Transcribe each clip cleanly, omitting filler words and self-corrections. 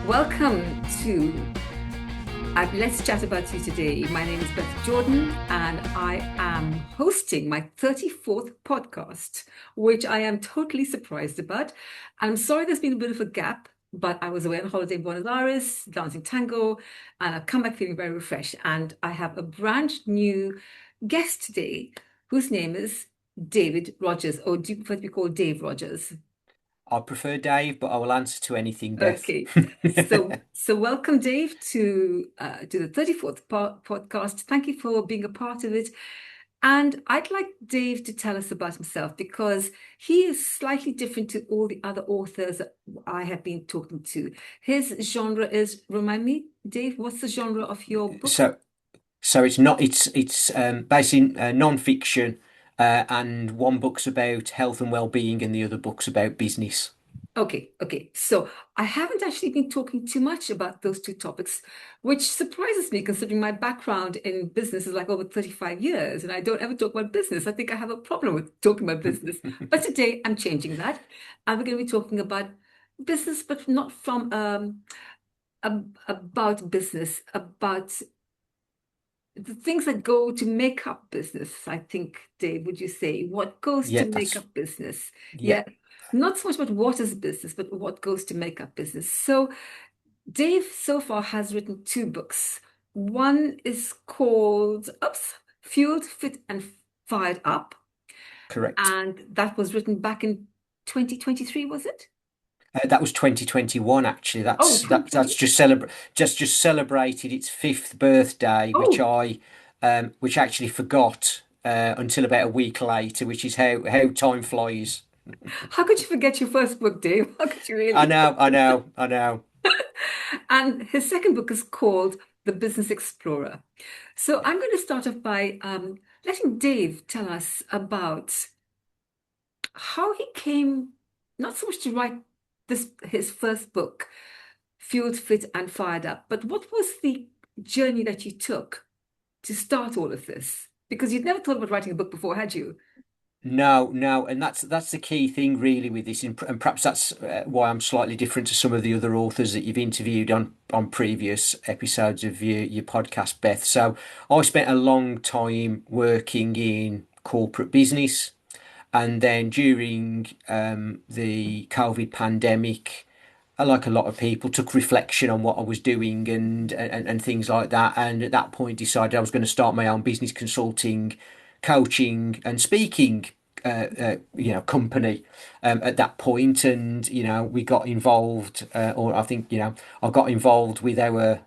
Welcome to Let's Chat About You today. My name is Beth Jordan, and I am hosting my 34th podcast, which I am totally surprised about. I'm sorry there's been a bit of a gap, but I was away on holiday in Buenos Aires, dancing tango, and I've come back feeling very refreshed. And I have a brand new guest today whose name is David Rogers, or do you prefer to be called Dave Rogers? I prefer Dave, but I will answer to anything, Beth. Okay, so welcome, Dave, to the 34th podcast. Thank you for being a part of it. And I'd like Dave to tell us about himself because he is slightly different to all the other authors that I have been talking to. His genre is, remind me, Dave, what's the genre of your book? So, so it's not it's based in non-fiction, and one book's about health and well-being, and the other book's about business. Okay. So I haven't actually been talking too much about those two topics, which surprises me considering my background in business is like over 35 years and I don't ever talk about business. I think I have a problem with talking about business. But today I'm changing that. And we're going to be talking about business, but not from about business, about the things that go to make up business, I think, Dave, would you say? What goes to Yeah, make that's up business? yeah, Yeah. Not so much about what is business, but what goes to make up business. So Dave so far has written two books. One is called Fueled, Fit, and Fired Up. correct. And that was written back in 2023, was it? That was 2021 actually. Oh, That's 2020. just celebrated its fifth birthday, Oh, which actually forgot until about a week later, which is how time flies. how could you forget your first book, Dave? How could you I really? know, I know, I know. And his second book is called The Business Explorer. So I'm going to start off by letting Dave tell us about how he came, not so much to write this his first book, Fueled, Fit, and Fired Up, but what was the journey that you took to start all of this? Because you'd never thought about writing a book before, had you? No, no, and that's the key thing really with this, and perhaps that's why I'm slightly different to some of the other authors that you've interviewed on previous episodes of your podcast, Beth. So I spent a long time working in corporate business, and then during the COVID pandemic, like a lot of people, took reflection on what I was doing and things like that, and at that point decided I was going to start my own business consulting, coaching, and speaking company at that point. And we got involved, or I think I got involved with our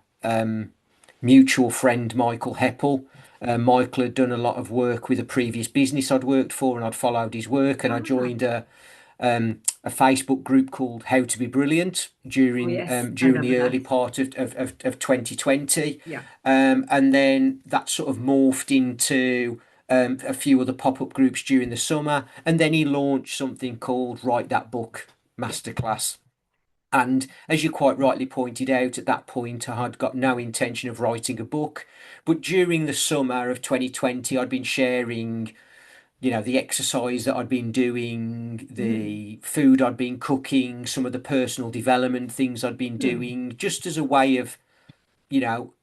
mutual friend Michael Heppel. Michael had done a lot of work with a previous business I'd worked for, and I'd followed his work, and I Ah, joined a Facebook group called How to Be Brilliant oh during yes, I during remember the early that. part of 2020. Yeah. And then that sort of morphed into a few other pop-up groups during the summer. And then he launched something called Write That Book Yeah. Masterclass. And as you quite rightly pointed out, at that point, I had got no intention of writing a book. But during the summer of 2020, I'd been sharing the exercise that I'd been doing, Mm, the food I'd been cooking, some of the personal development things I'd been mm, doing, just as a way of, you know,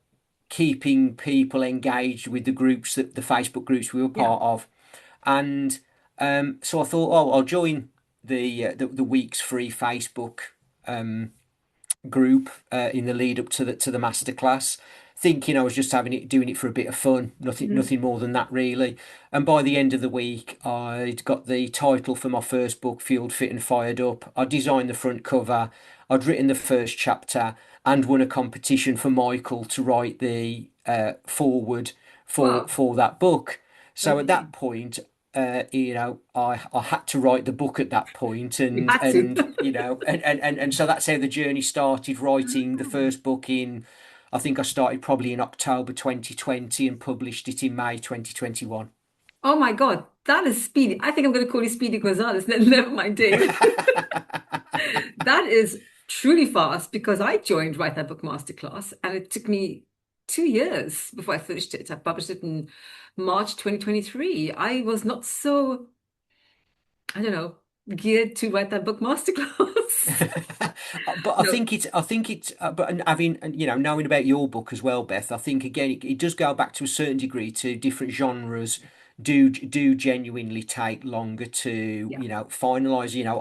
keeping people engaged with the groups that the Facebook groups we were yeah. part of. And so I thought, oh, I'll join the week's free Facebook group in the lead up to the masterclass, thinking I was just doing it for a bit of fun, Mm, nothing more than that really. And by the end of the week, I'd got the title for my first book, Fueled, Fit and Fired Up. I designed the front cover. I'd written the first chapter and won a competition for Michael to write the forward for wow. for that book. So at Okay. that point, I had to write the book at that point, You and had to. so that's how the journey started. Writing the Ah. first book I think I started probably in October 2020 and published it in May 2021. Oh my God, that is speedy. I think I'm going to call you Speedy Gonzalez. Never mind, Dave. That is truly fast because I joined Write That Book Masterclass and it took me 2 years before I finished it. I published it in March 2023. I was not so, I don't know. geared to write that book masterclass. But No. I think it's, but having, you know, knowing about your book as well, Beth, I think again, it does go back to a certain degree to different genres do genuinely take longer to, Yeah. you know, finalize. You know,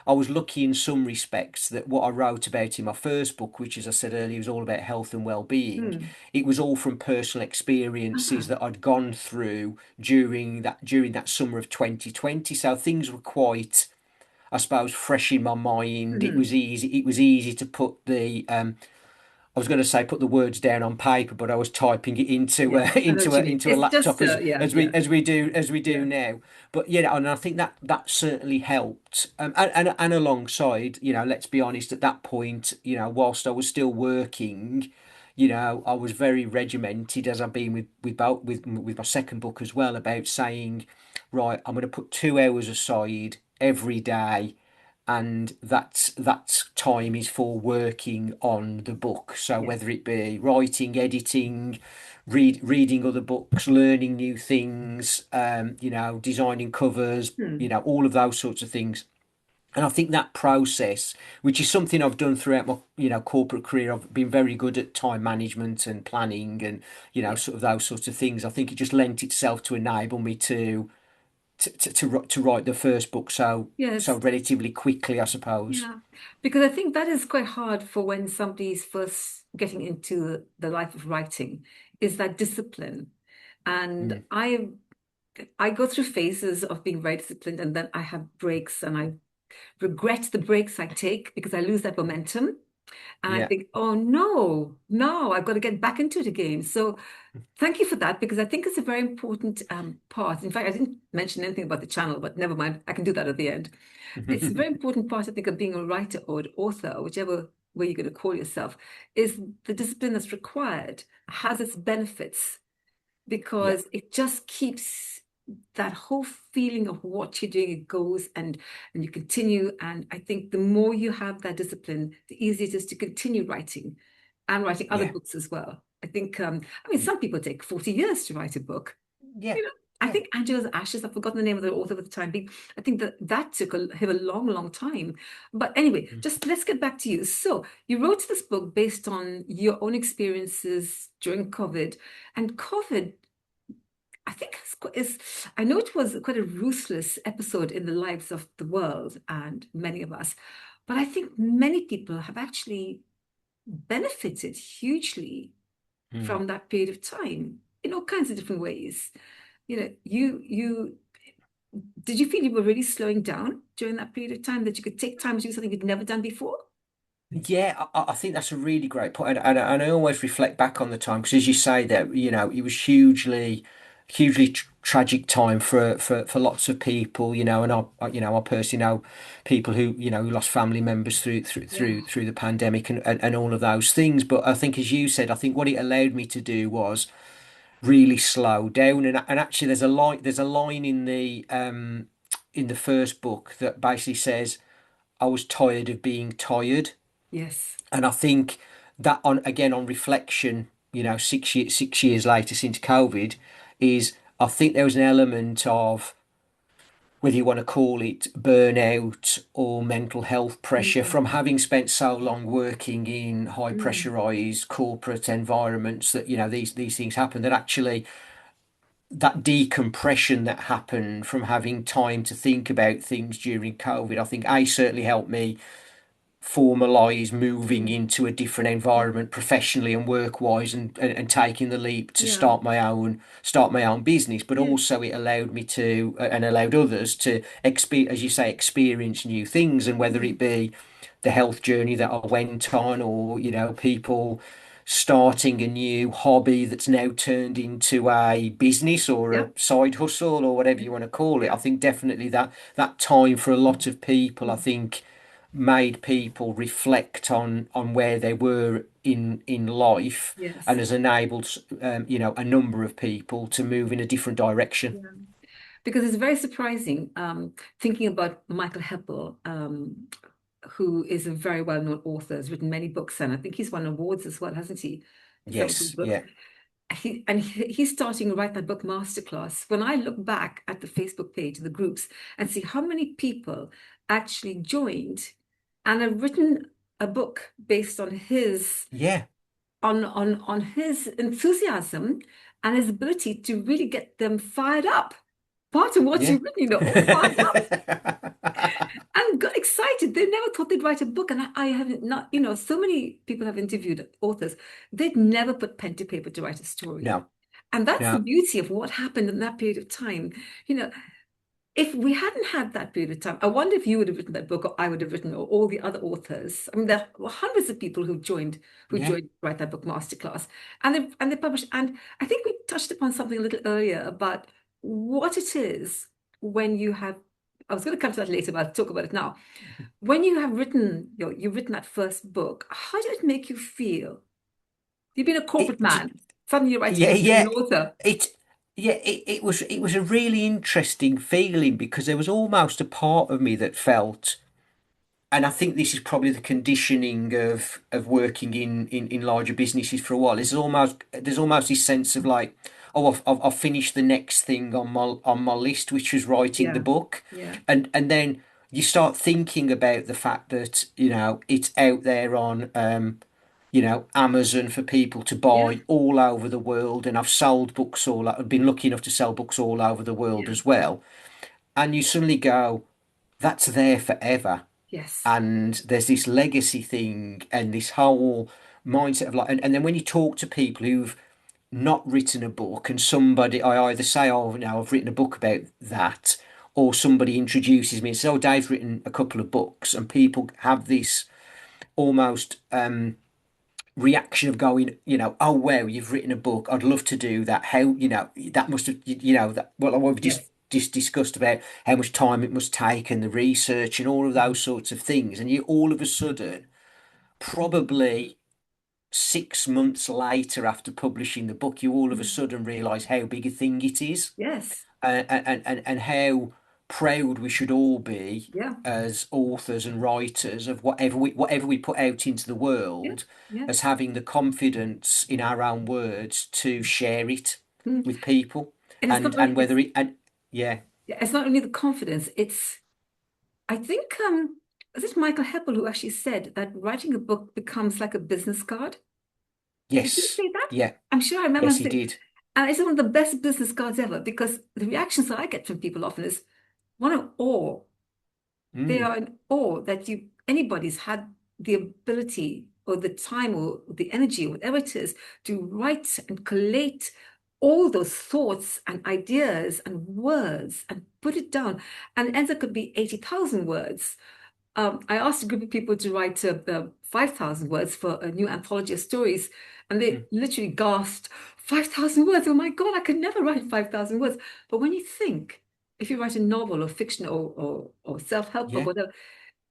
I was lucky in some respects that what I wrote about in my first book, which, as I said earlier, was all about health and well-being, Hmm. it was all from personal experiences Uh-huh. that I'd gone through during that summer of 2020. So things were quite, I suppose, fresh in my mind. It Hmm. was easy. It was easy to put the I was going to say put the words down on paper, but I was typing it into Yeah, I know what you mean. into a It's laptop just yeah, yeah, as we do yeah, now. But yeah, and I think that that certainly helped. And alongside, you know, let's be honest, at that point, you know, whilst I was still working, you know, I was very regimented as I've been with my second book as well, about saying, right, I'm going to put 2 hours aside every day, and that time is for working on the book. So yes. whether it be writing, editing, reading other books, learning new things, you know, designing covers, you Hmm. know, all of those sorts of things. And I think that process, which is something I've done throughout my, you know, corporate career, I've been very good at time management and planning and, you know, Yeah. sort of those sorts of things. I think it just lent itself to enable me to write the first book so Yes. relatively quickly, I suppose. Yeah. Because I think that is quite hard for when somebody's first getting into the life of writing, is that discipline. And Mm. I go through phases of being very disciplined, and then I have breaks, and I regret the breaks I take because I lose that momentum. And I Yeah. think, oh no, no, I've got to get back into it again. So thank you for that, because I think it's a very important part. In fact, I didn't mention anything about the channel, but never mind. I can do that at the end. It's a very important part, I think, of being a writer or an author, whichever way you're going to call yourself, is the discipline that's required, has its benefits, Yeah. because it just keeps that whole feeling of what you're doing. It goes and you continue. And I think the more you have that discipline, the easier it is to continue writing and writing other Yeah. books as well. I think, I mean, some people take 40 years to write a book. Yeah. You know, I Yeah. think Angela's Ashes, I've forgotten the name of the author at the time being. I think that took him a long, long time. But anyway, Mm. just let's get back to you. So you wrote this book based on your own experiences during COVID. And COVID, I think I know it was quite a ruthless episode in the lives of the world and many of us, but I think many people have actually benefited hugely Mm. from that period of time in all kinds of different ways. You know, you did you feel you were really slowing down during that period of time, that you could take time to do something you'd never done before? Yeah, I think that's a really great point, and I always reflect back on the time because, as you say, that you know, it was hugely tragic time for lots of people, you know, and you know, I personally know people who, you know, who lost family members Yeah. through the pandemic and all of those things. But I think, as you said, I think what it allowed me to do was really slow down, and actually, there's a line in the first book that basically says, "I was tired of being tired." Yes. And I think that on again on reflection, you know, 6 years later since COVID, is I think there was an element of, whether you want to call it burnout or mental health pressure, Mm, from having spent so long working in high mm, pressurized corporate environments, that, you know, these things happen, that actually that decompression that happened from having time to think about things during COVID, I think A, certainly helped me formalize moving mm. into a different Yeah. environment professionally and work wise, and taking the leap to Yeah. start my own business. But Yeah. also it allowed me to and allowed others to as you say, experience new things, and whether Mm. it be the health journey that I went on, or, you know, people starting a new hobby that's now turned into a business or a Yeah. side hustle or whatever Yeah. you want to call it. I Yeah. think definitely that time for a lot of people, I Mm. think, made people reflect on where they were in life, and Yes. has enabled, you know, a number of people to move in a different direction. Yeah. Because it's very surprising, thinking about Michael Heppel, who is a very well-known author, has written many books, and I think he's won awards as well, hasn't he? For some of his Yes, books. yeah. he's starting to write that book masterclass. When I look back at the Facebook page, the groups, and see how many people actually joined and have written a book based on his Yeah, on his enthusiasm and his ability to really get them fired up. Part of what yeah. you've written, all fired up and got excited. They never thought they'd write a book. And I haven't not, so many people have interviewed authors. They'd never put pen to paper to write a story. No, And that's the no. beauty of what happened in that period of time. You know, if we hadn't had that period of time, I wonder if you would have written that book or I would have written or all the other authors. I mean, there were hundreds of people who joined Yeah. to write that book masterclass. And they published. And I think we touched upon something a little earlier about what it is when you have. I was going to come to that later, but I'll talk about it now. When you have written you've written that first book, how did it make you feel? You've been a corporate It, man. Suddenly you're writing yeah, a you're an yeah. author. It, yeah, it was a really interesting feeling because there was almost a part of me that felt, and I think this is probably the conditioning of working in larger businesses for a while. There's almost this sense of like, oh, I've finished the next thing on my list, which was writing the Yeah, book, yeah, and then you start thinking about the fact that it's out there on Amazon for people to yeah, buy all over the world, and I've been lucky enough to sell books all over the world yeah, as well, and you suddenly go, that's there forever. yes, And there's this legacy thing and this whole mindset of like, and then when you talk to people who've not written a book, and somebody, I either say, oh, no, I've written a book about that, or somebody introduces me and says, oh, Dave's written a couple of books, and people have this almost reaction of going, oh, wow, you've written a book. I'd love to do that. How, that must have, that, well, we've yes, just discussed about how much time it must take and the research and all of mhm, those sorts of things. And you all of a sudden, probably 6 months later after publishing the book, you all of a mhm, sudden realize how big a thing it is, yes, and how proud we should all be yeah, as authors and writers of whatever we put out into the yeah, world, yeah. as having the confidence in our own words to share it Mm. with people, And it's not and only whether it and yeah. it's not only the confidence, it's I think is it Michael Heppel who actually said that writing a book becomes like a business card? Did he Yes, say that? yeah, I'm sure I remember yes, him he saying, did. and it's one of the best business cards ever because the reactions that I get from people often is one of awe. They Mm, are in awe that anybody's had the ability or the time or the energy, whatever it is, to write and collate all those thoughts and ideas and words and put it down. And it ends up could be 80,000 words. I asked a group of people to write 5,000 words for a new anthology of stories, and they mm, literally gasped, 5,000 words. Oh my God, I could never write 5,000 words. But when you think, if you write a novel or fiction or self-help book, yeah, whatever,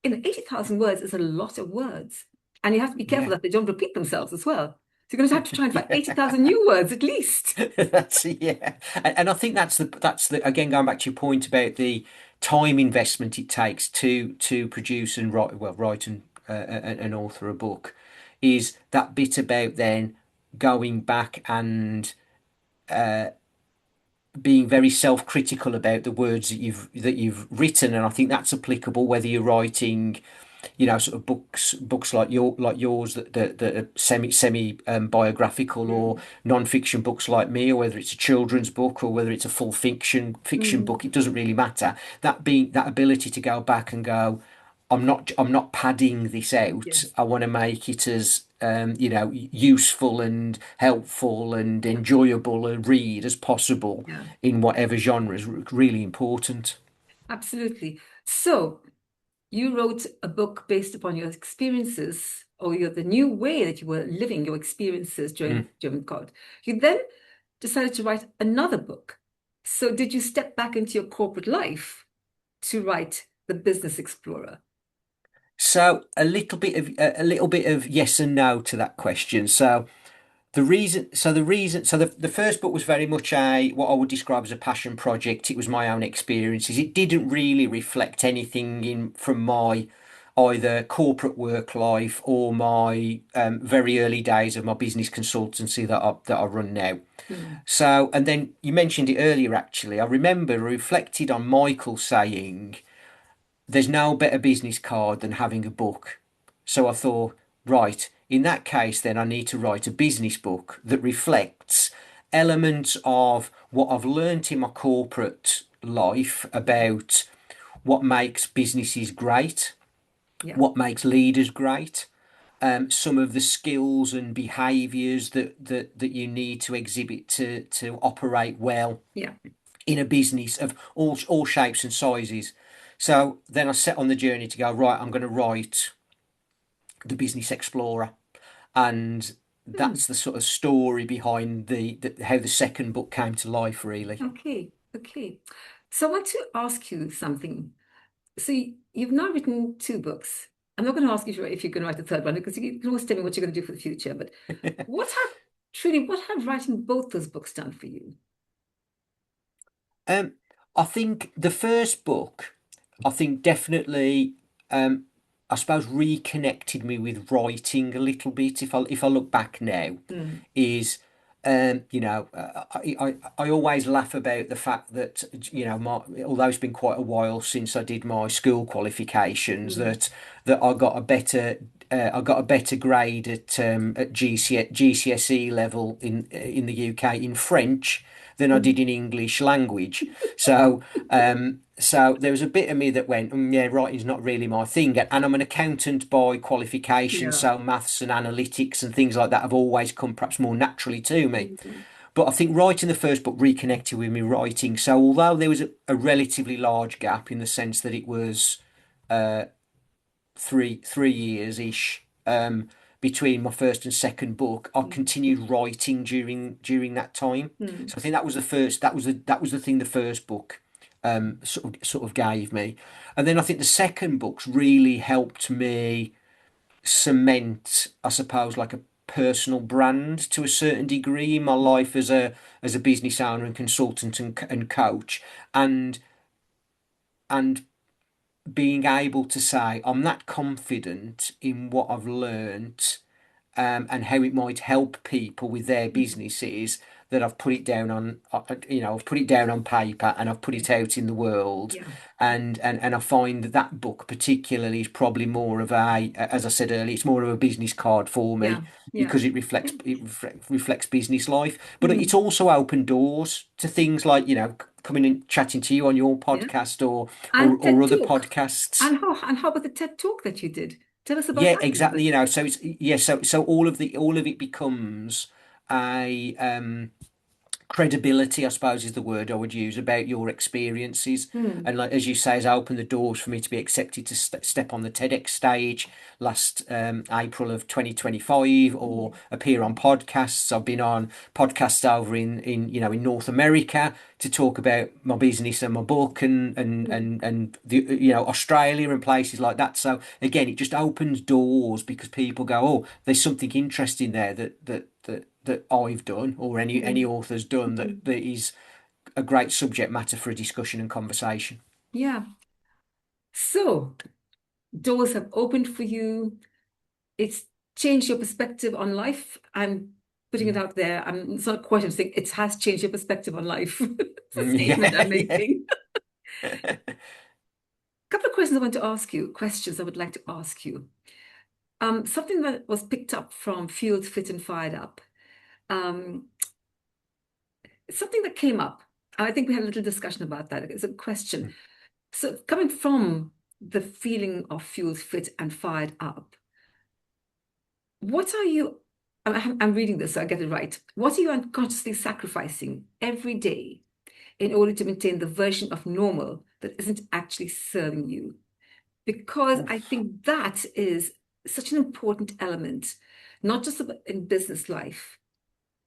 80,000 words is a lot of words. And you have to be careful yeah. that they don't repeat themselves as well. So you're going to have to try and find Yeah. 80,000 new words at least. That's yeah, and I think that's the again, going back to your point about the time investment it takes to produce and write and author a book, is that bit about then going back and being very self-critical about the words that you've written, and I think that's applicable whether you're writing, sort of books like yours that are semi biographical, or Mm, non-fiction books like me, or whether it's a children's book or whether it's a full fiction mm, book. It doesn't really matter. That ability to go back and go, I'm not padding this out. yes, I want to make it as useful and helpful and enjoyable a read as possible yeah, in whatever genre is really important. absolutely. So you wrote a book based upon your experiences or the new way that you were living your experiences Mm. during God. You then decided to write another book. So did you step back into your corporate life to write The Business Explorer? So a little bit of yes and no to that question. So the first book was very much a what I would describe as a passion project. It was my own experiences. It didn't really reflect anything in from my either corporate work life or my very early days of my business consultancy that I run now. Mm. So, and then you mentioned it earlier, actually. I remember reflected on Michael saying, there's no better business card than having a book. So I thought, right, in that case, then I need to write a business book that reflects elements of what I've learnt in my corporate life about what makes businesses great, Yeah, what makes leaders great, some of the skills and behaviours that you need to exhibit to operate well yeah. in a business of all shapes and sizes. So then I set on the journey to go, right, I'm going to write the Business Explorer. And Hmm. that's the sort of story behind the how the second book came to life, really. Okay, okay. So I want to ask you something. So you've now written two books. I'm not going to ask you if you're going to write a third one because you can always tell me what you're going to do for the future. But what have writing both those books done for you? Um, I think the first book, I think definitely, um, I suppose reconnected me with writing a little bit. If I look back now, Mm, is I always laugh about the fact that although it's been quite a while since I did my school qualifications, mm, that I got a better grade at GCSE level in the UK in French than I mm. did in English language. So there was a bit of me that went, yeah, writing's not really my thing. And I'm an accountant by qualification, Yeah. so maths and analytics and things like that have always come perhaps more naturally to me. Mm, But I think writing the first book reconnected with me writing. So although there was a relatively large gap in the sense that it was three years ish between my first and second book, I mm, continued writing during that time. mm, So I think that was the first. That was the thing. The first book sort of gave me, and then I think the second book's really helped me cement, I suppose, like a personal brand to a certain degree in my life as a business owner and consultant and coach, and and being able to say I'm that confident in what I've learnt and how it might help people with their mm. businesses that I've put it down on I've put it down on paper and I've put Yeah, it out in the world, yeah, and I find that book particularly is probably more of as I said earlier, it's more of a business card for yeah, me yeah. because Yeah. it reflects business life, but it's Mm, also opened doors to things like coming and chatting to you on your yeah. podcast or or, And or TED other Talk. podcasts. And how about the TED Talk that you did? Tell us about Yeah, that a little exactly. bit. So it's yeah, so all of it becomes a credibility, I suppose, is the word I would use about your experiences. Mm, And like as you say, has opened the doors for me to be accepted to step on the TEDx stage last April of 2025, or mm, appear on podcasts. I've been on podcasts over in North America to talk about my business and my book, mm, and the Australia and places like that. So again, it just opens doors because people go, oh, there's something interesting there that I've done or any mm, author's done mm. that is a great subject matter for a discussion and conversation. Yeah. So doors have opened for you. It's changed your perspective on life. I'm putting it Mm. out there. It's not quite, I'm saying it has changed your perspective on life. It's a statement Yeah, I'm yeah. making. A couple of questions I want to ask you, questions I would like to ask you. Something that was picked up from Fueled, Fit and Fired Up. Um, something that came up. I think we had a little discussion about that. It's a question. So coming from the feeling of Fueled, Fit and Fired Up, what are you, I'm reading this so I get it right. What are you unconsciously sacrificing every day in order to maintain the version of normal that isn't actually serving you? Because I Oof. think that is such an important element, not just in business life,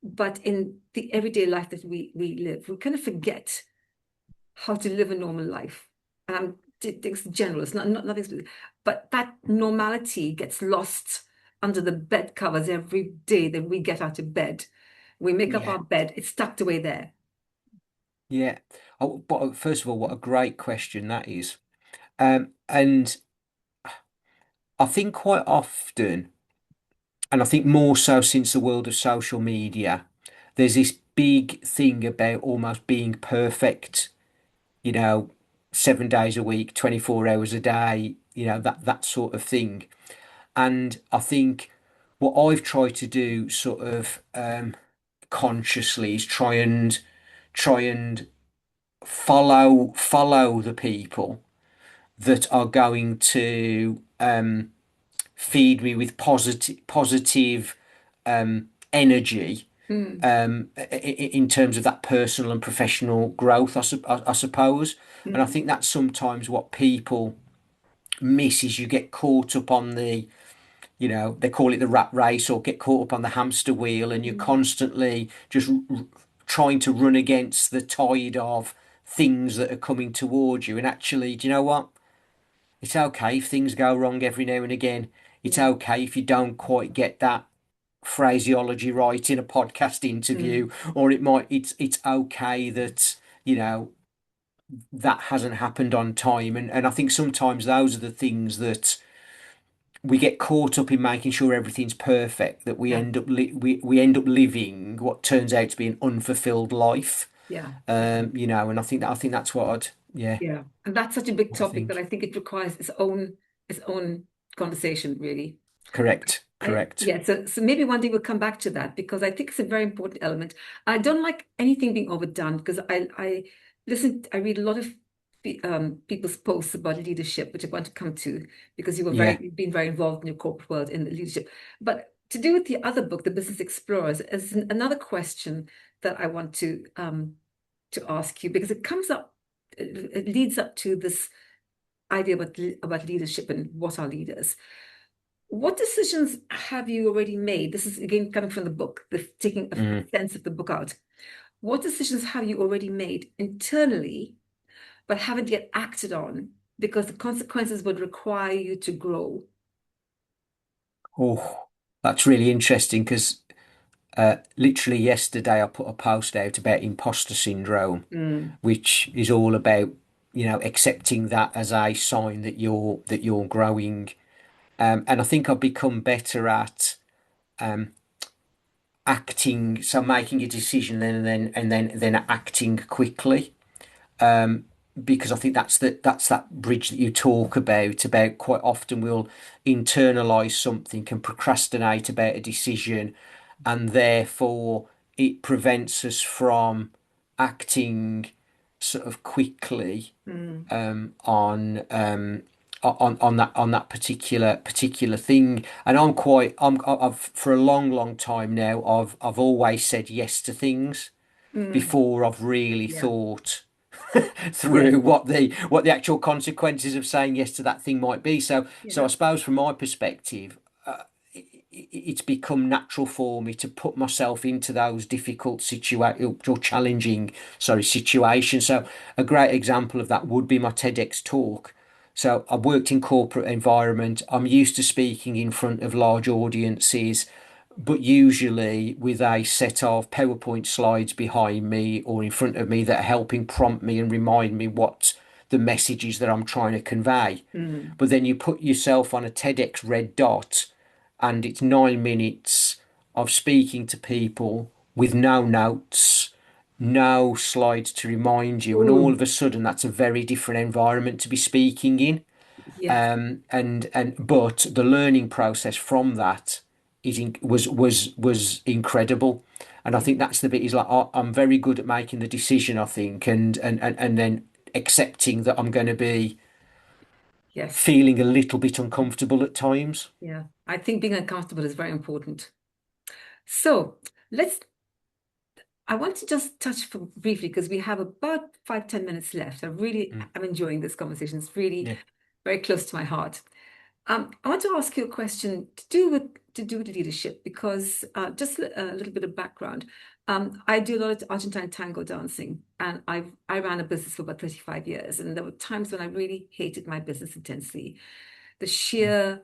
but in the everyday life that we live. We kind of forget how to live a normal life. And it's general, it's not nothing specific. But that normality gets lost under the bed covers every day that we get out of bed. We make up Yeah, our bed, it's tucked away there. yeah. Oh, but first of all, what a great question that is. And I think quite often, and I think more so since the world of social media, there's this big thing about almost being perfect, you know, 7 days a week, 24 hours a day, that sort of thing. And I think what I've tried to do sort of consciously is try and follow the people that are going to feed me with positive energy Mm, in terms of that personal and professional growth, I suppose. And I mm, think that's sometimes what people miss is you get caught up on they call it the rat race, or get caught up on the hamster wheel, and you're mm, constantly just trying to run against the tide of things that are coming towards you. And actually, do you know what? It's okay if things go wrong every now and again. It's yeah. okay if you don't quite get that phraseology right in a podcast Mm, interview, or it's okay that, you know, that hasn't happened on time. And I think sometimes those are the things that we get caught up in, making sure everything's perfect, that we yeah. end up we end up living what turns out to be an unfulfilled life. Yeah. Yeah. And I think that's what yeah, Yeah. And that's such a big I topic that think. I think it requires its own conversation, really. Correct, correct. Yeah, so maybe one day we'll come back to that because I think it's a very important element. I don't like anything being overdone because I read a lot of people's posts about leadership, which I want to come to because Yeah. you've been very involved in your corporate world in the leadership. But to do with the other book, The Business Explorers, is another question that I want to ask you because it comes up, it leads up to this idea about leadership and what are leaders. What decisions have you already made? This is again coming from the book, taking a Mm. sense of the book out. What decisions have you already made internally, but haven't yet acted on because the consequences would require you to grow? Oh, that's really interesting because literally yesterday I put a post out about imposter syndrome, Mm, which is all about, accepting that as a sign that you're growing. And I think I've become better at acting, so making a decision and then acting quickly. Because I think that's that bridge that you talk about quite often we'll internalize something and procrastinate about a decision, and therefore it prevents us from acting sort of quickly mm, on that particular thing. And I've for a long time now I've always said yes to things mm, before I've really yeah, thought yeah, through what the actual consequences of saying yes to that thing might be. So I yeah, suppose from my perspective, it's become natural for me to put myself into those difficult or challenging, sorry, situations. So a great example of that would be my TEDx talk. So I worked in corporate environment. I'm used to speaking in front of large audiences, but usually with a set of PowerPoint slides behind me or in front of me that are helping prompt me and remind me what the message is that I'm trying to convey. mm, But then you put yourself on a TEDx red dot, and it's 9 minutes of speaking to people with no notes, no slides to remind you, and all ooh, of a sudden that's a very different environment to be speaking in. yes, But the learning process from that was incredible. And I yeah, think that's the bit is like I'm very good at making the decision, I think, and then accepting that I'm going to be yes, feeling a little bit uncomfortable at times. yeah. I think being uncomfortable is very important. So let's I want to just touch for briefly because we have about 5, 10 minutes left. Mm. I'm enjoying this conversation. It's really Yeah. very close to my heart. I want to ask you a question to do with leadership because just a little bit of background. I do a lot of Argentine tango dancing, and I ran a business for about 35 years, and there were times when I really hated my business intensely. The sheer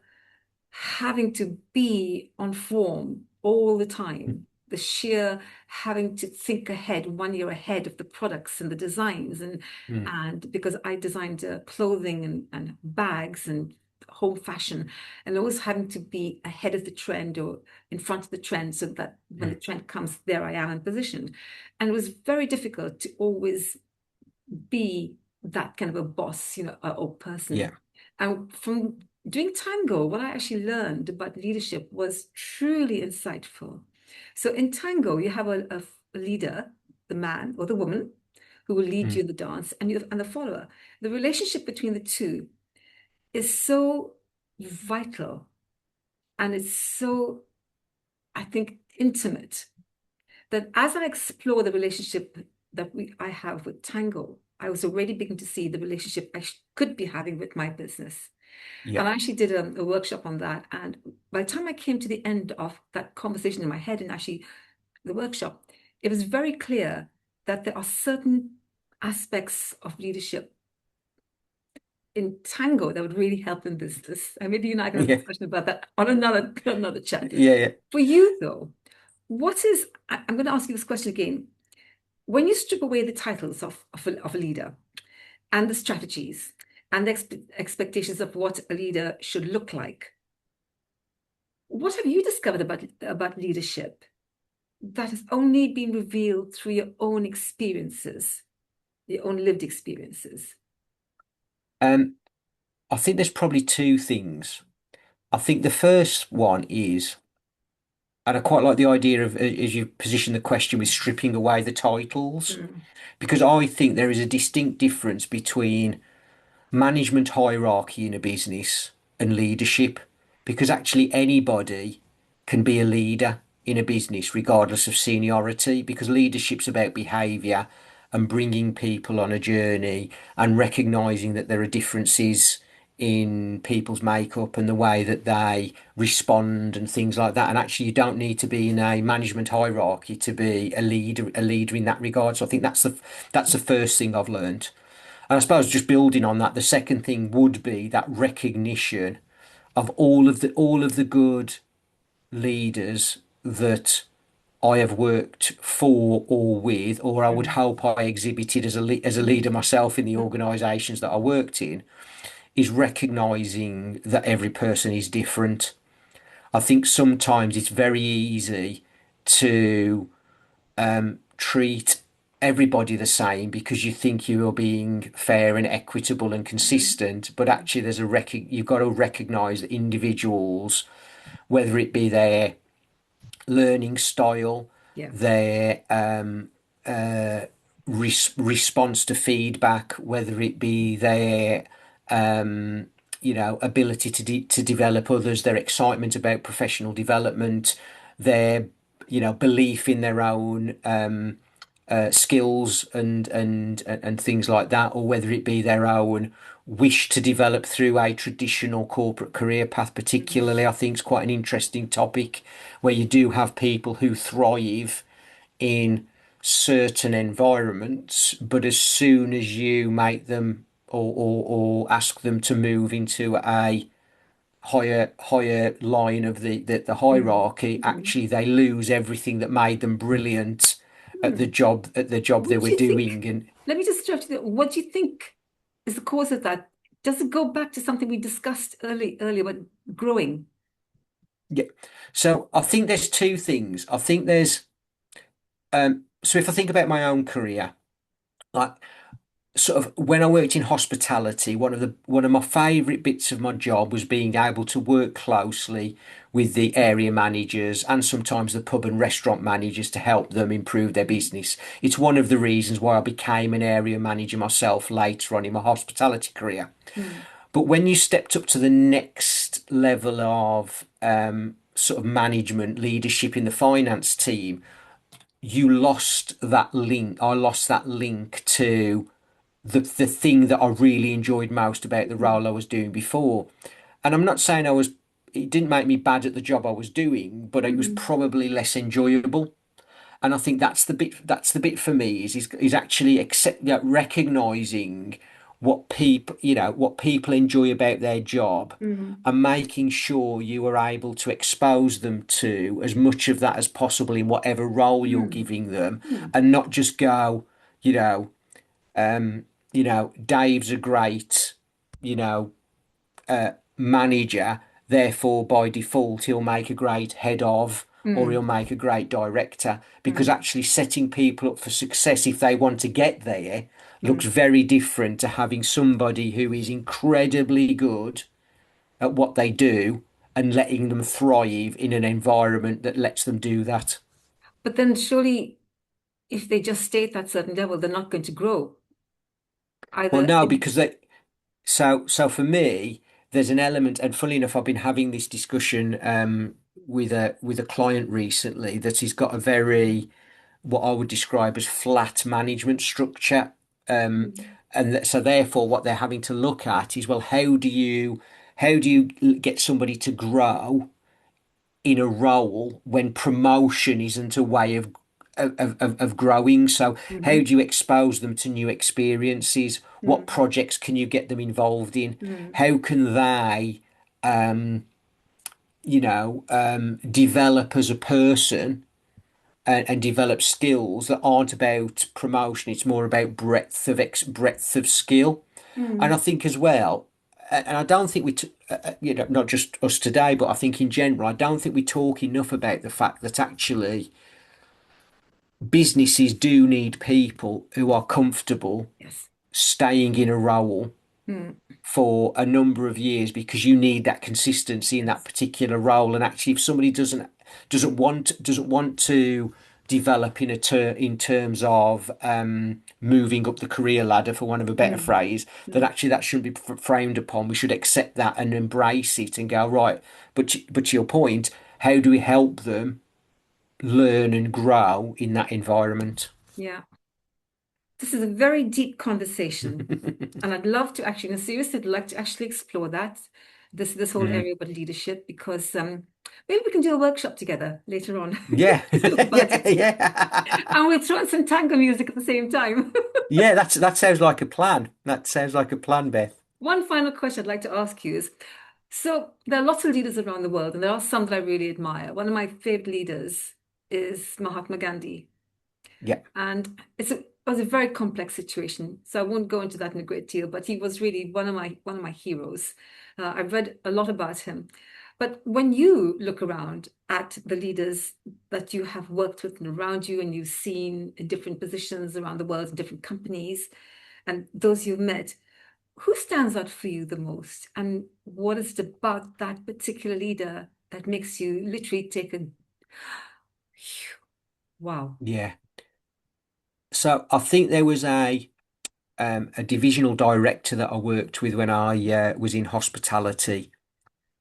having to be on form all the time, the sheer having to think ahead, 1 year ahead of the products and the designs, and Mm. and because I designed clothing and bags and home fashion and always having to be ahead of the trend or in front of the trend so that when the Mm. trend comes, there I am in position. And it was very difficult to always be that kind of a boss, or Yeah. person. And from doing Tango, what I actually learned about leadership was truly insightful. So in Tango, you have a leader, the man or the woman, who will lead you Mm. in the dance, and the follower. The relationship between the two is so vital, and it's so, I think, intimate, that as I explore the relationship that I have with Tango, I was already beginning to see the relationship could be having with my business. Yeah. And I actually did a workshop on that. And by the time I came to the end of that conversation in my head and actually the workshop, it was very clear that there are certain aspects of leadership in Tango that would really help in business. And maybe you and I can have a Yeah. discussion about that on another chat. Yeah. Yeah. For you, though, I'm going to ask you this question again. When you strip away the titles of a leader and the strategies and the expectations of what a leader should look like, what have you discovered about leadership that has only been revealed through your own experiences, your own lived experiences? Um, I think there's probably two things. I think the first one is, and I quite like the idea of, as you position the question, with stripping away the titles, Mm, because I think there is a distinct difference between management hierarchy in a business and leadership, because actually anybody can be a leader in a business regardless of seniority, because leadership's about behavior and bringing people on a journey and recognizing that there are differences in people's makeup and the way that they respond and things like that. And actually you don't need to be in a management hierarchy to be a leader in that regard. So I think that's the first thing I've learned. And I suppose just building on that, the second thing would be that recognition of all of the good leaders that I have worked for or with, or I would mm, hope I exhibited as a mm, leader myself in the mm, organisations that I worked in, is recognising that every person is different. I think sometimes it's very easy to treat everybody the same because you think you are being fair and equitable and mm, consistent, but actually you've got to recognise that individuals, whether it be their learning style, yeah. their response to feedback, whether it be their ability to develop others, their excitement about professional development, their belief in their own skills and things like that, or whether it be their own wish to develop through a traditional corporate career path, Mm, particularly, I think is quite an interesting topic where you do have people who thrive in certain environments, but as soon as you make them or ask them to move into a higher line of the mm, hierarchy, mm, actually they lose everything that made them brilliant mm. at the job they What were do you doing. think? And Let me just interrupt you there. What do you think is the cause of that? Does it go back to something we discussed earlier about growing? yeah, so I think there's two things. I think there's so if I think about my own career, like sort of when I worked in hospitality, one of my favourite bits of my job was being able to work closely with the area managers and sometimes the pub and restaurant managers to help them improve their Mm, business. It's one of the reasons why I became an area manager myself later on in my hospitality career. mm, But when you stepped up to the next level of sort of management leadership in the finance team, you lost that link. I lost that link to the thing that I really enjoyed most about the mm, role I was doing before. And I'm not saying it didn't make me bad at the job I was doing, but it was mm, probably less enjoyable. And I think that's the bit for me is actually recognizing what people enjoy about their job mm, and making sure you are able to expose them to as much of that as possible in whatever role you're mm, giving them, mm, and not just go, you know, Dave's a great, you know, manager, therefore by default he'll make a great head of or he'll Mm, make a great director, because mm, actually setting people up for success if they want to get there looks mm. very different to having somebody who is incredibly good at what they do and letting them thrive in an environment that lets them do that. But then surely if they just stay at that certain level, they're not going to grow Well, either no, in, because they so for me, there's an element, and funnily enough, I've been having this discussion with a client recently that has got a very what I would describe as flat management structure. Um, mm, so therefore, what they're having to look at is, well, how do you get somebody to grow in a role when promotion isn't a way of growing. So how mhm, do you expose them to new experiences? What mm, projects can you get them involved in? mm, How can they, um, develop as a person and develop skills that aren't about promotion? It's more about breadth of skill. And I mm. think as well, and I don't think not just us today, but I think in general, I don't think we talk enough about the fact that actually businesses do need people who are comfortable Yes. staying in a role Mm, for a number of years, because you need that consistency in that yes. particular role. And actually, if somebody doesn't want to develop in terms of moving up the career ladder, for want of a better Mm, phrase, then mm. actually that shouldn't be frowned upon. We should accept that and embrace it and go, right. But to your point, how do we help them learn and grow in that environment? Yeah. This is a very deep conversation. And I'd love to actually, no, seriously, I'd like to actually explore that, this whole Mm. area about leadership, because maybe we can do a workshop together later on Yeah, to talk about yeah, it. yeah. And we'll throw in some tango music at the same time. Yeah, that sounds like a plan. That sounds like a plan, Beth. One final question I'd like to ask you is, so there are lots of leaders around the world, and there are some that I really admire. One of my favorite leaders is Mahatma Gandhi. Yeah. And it was a very complex situation. So I won't go into that in a great deal, but he was really one of my heroes. I've read a lot about him. But when you look around at the leaders that you have worked with and around you, and you've seen in different positions around the world in different companies, and those you've met, who stands out for you the most? And what is it about that particular leader that makes you literally take a wow? Yeah. So I think there was a divisional director that I worked with when I was in hospitality,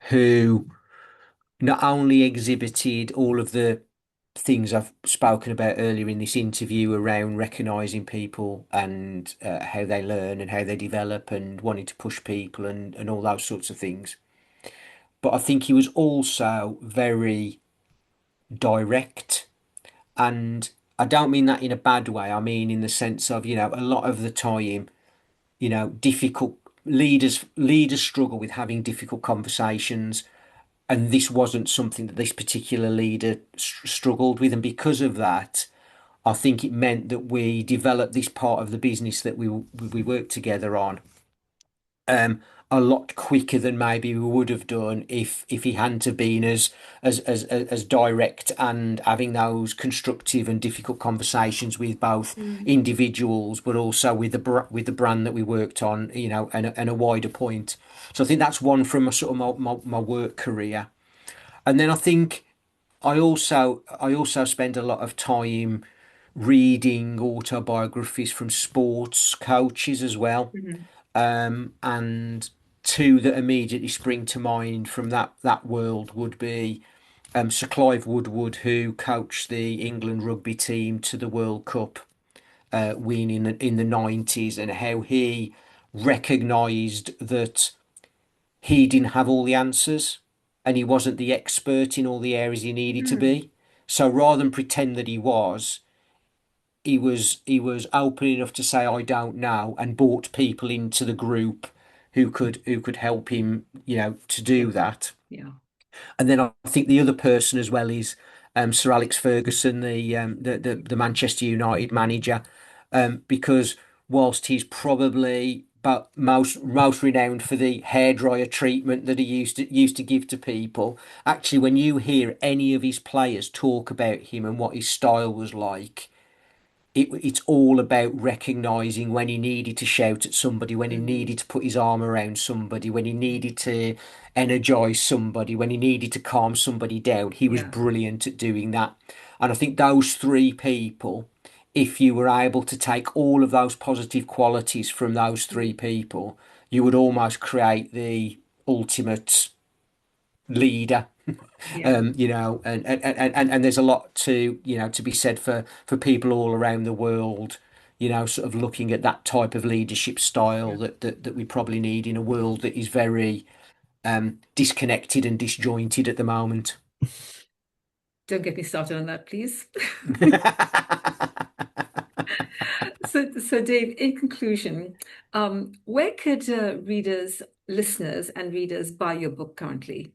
who not only exhibited all of the things I've spoken about earlier in this interview around recognizing people and how they learn and how they develop and wanting to push people and all those sorts of things. But I think he was also very direct. And I don't mean that in a bad way. I mean in the sense of, a lot of the time, difficult leaders struggle with having difficult conversations. And this wasn't something that this particular leader struggled with. And because of that, I think it meant that we developed this part of the business that we worked together on um, a lot quicker than maybe we would have done if he hadn't have been as direct and having those constructive and difficult conversations with both Mm, individuals, but also with with the brand that we worked on, and a wider point. So I think that's one from a sort of my work career. And then I think I also spend a lot of time reading autobiographies from sports coaches as well. mhm, And two that immediately spring to mind from that world would be Sir Clive Woodward, who coached the England rugby team to the World Cup win in the 90s, and how he recognised that he didn't have all the answers and he wasn't the expert in all the areas he needed to mm, be. So rather than pretend that he was open enough to say I don't know, and brought people into the group who could help him, to do yeah, that. yeah. And then I think the other person as well is Sir Alex Ferguson, the Manchester United manager, because whilst he's probably but most renowned for the hairdryer treatment that he used to give to people. Actually, when you hear any of his players talk about him and what his style was like, it's all about recognizing when he needed to shout at somebody, when he Mm, needed to put his arm around somebody, when he needed to energize somebody, when he needed to calm somebody down. He was yeah, brilliant at doing that. And I think those three people, if you were able to take all of those positive qualities from those three mm, people, you would almost create the ultimate leader. yeah, And there's a lot to be said for people all around the world, sort of looking at that type of leadership style yeah. that we probably need in a world that is very disconnected and disjointed at the moment. Don't get me started on that, please. So Dave, in conclusion, where could readers, listeners, and readers buy your book currently?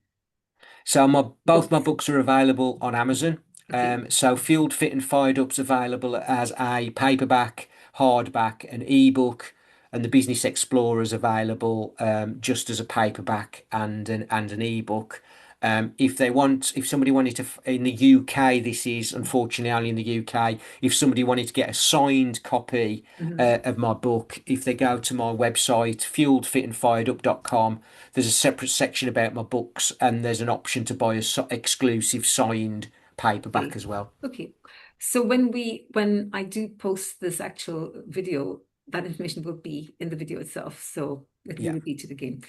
So both my Both. books are available on Amazon. Okay. So Fueled, Fit and Fired Up's available as a paperback, hardback, and ebook, and the Business Explorer is available just as a paperback and an ebook. If somebody wanted to, in the UK, this is unfortunately only in the UK. If somebody wanted to get a signed copy Mhm. of my book, if they go to my website, fueledfitandfiredup.com, there's a separate section about my books, and there's an option to buy a exclusive signed paperback Okay. as well. Okay. So when I do post this actual video, that information will be in the video itself. So let me Yeah. repeat it again.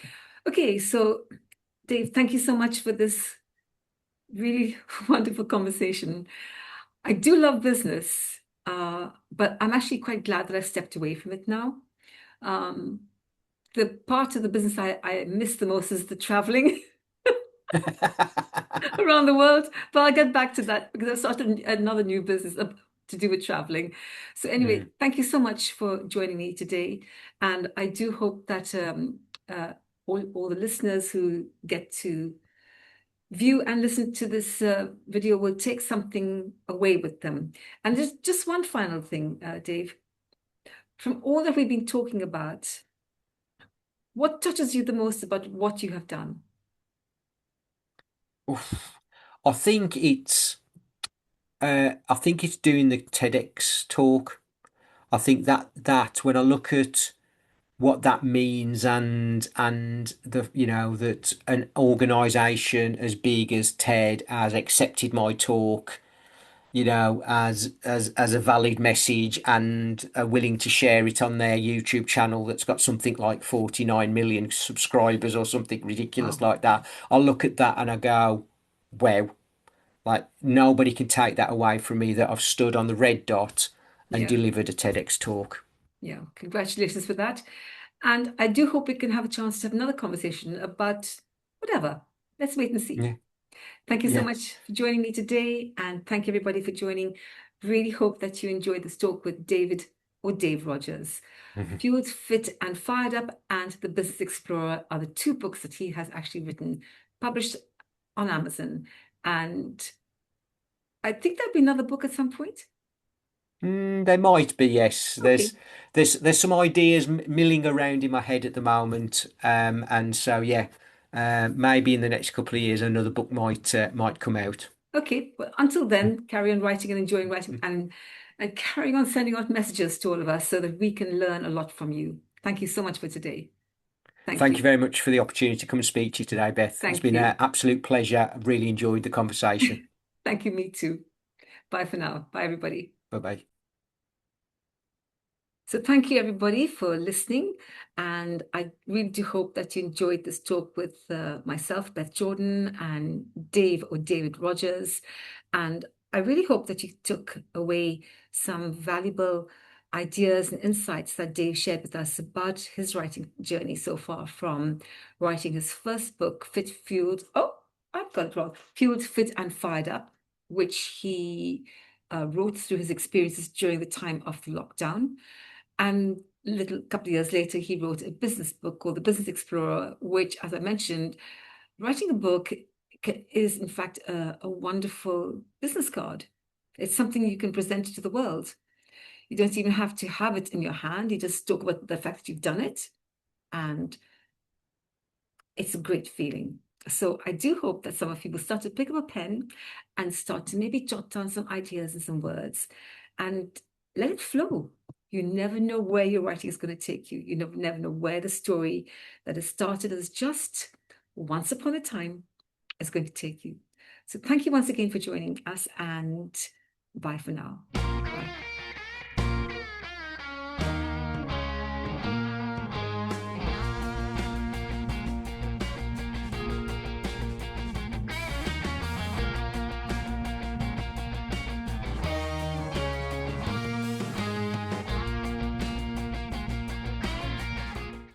Okay, so Dave, thank you so much for this really wonderful conversation. I do love business, but I'm actually quite glad that I stepped away from it now. Um, the part of the business I miss the most is the traveling around the world. But I'll get back to that because I've started another new business to do with traveling. So anyway, Mm. thank you so much for joining me today. And I do hope that all the listeners who get to view and listen to this video will take something away with them. And just one final thing, Dave. From all that we've been talking about, what touches you the most about what you have done? Oof. I think it's I think it's doing the TEDx talk. I think that when I look at what that means and that an organization as big as TED has accepted my talk, as a valid message and are willing to share it on their YouTube channel that's got something like 49 million subscribers or something ridiculous Wow. like that. I look at that and I go, wow, like nobody can take that away from me that I've stood on the red dot and Yeah. delivered a TEDx talk. Yeah. Congratulations for that. And I do hope we can have a chance to have another conversation about whatever. Let's wait and see. Yeah, Thank you so yeah. much for joining me today. And thank you everybody for joining. Really hope that you enjoyed this talk with David or Dave Rogers. Mhm. Fueled, Fit, and Fired Up and The Business Explorer are the two books that he has actually written, published on Amazon. And I think there'll be another book at some point. There might be, yes. There's Okay. there's some ideas milling around in my head at the moment, and so yeah, maybe in the next couple of years another book might come out. Okay. Well, until then, carry on writing and enjoying writing and carrying on sending out messages to all of us so that we can learn a lot from you. Thank you so much for today. Thank Thank you you. very much for the opportunity to come and speak to you today, Beth. It's Thank been an you. absolute pleasure. I've really enjoyed the conversation. Thank you, me too. Bye for now. Bye, everybody. Bye bye. So thank you everybody for listening. And I really do hope that you enjoyed this talk with myself, Beth Jordan, and Dave or David Rogers. And I really hope that you took away some valuable ideas and insights that Dave shared with us about his writing journey so far, from writing his first book, I've got it wrong, Fueled, Fit and Fired Up, which he wrote through his experiences during the time of the lockdown. And a little couple of years later, he wrote a business book called The Business Explorer, which, as I mentioned, writing a book is in fact a wonderful business card. It's something you can present to the world. You don't even have to have it in your hand. You just talk about the fact that you've done it. And it's a great feeling. So I do hope that some of you will start to pick up a pen and start to maybe jot down some ideas and some words and let it flow. You never know where your writing is going to take you. You never know where the story that has started as just once upon a time is going to take you. So thank you once again for joining us, and bye for now. Bye.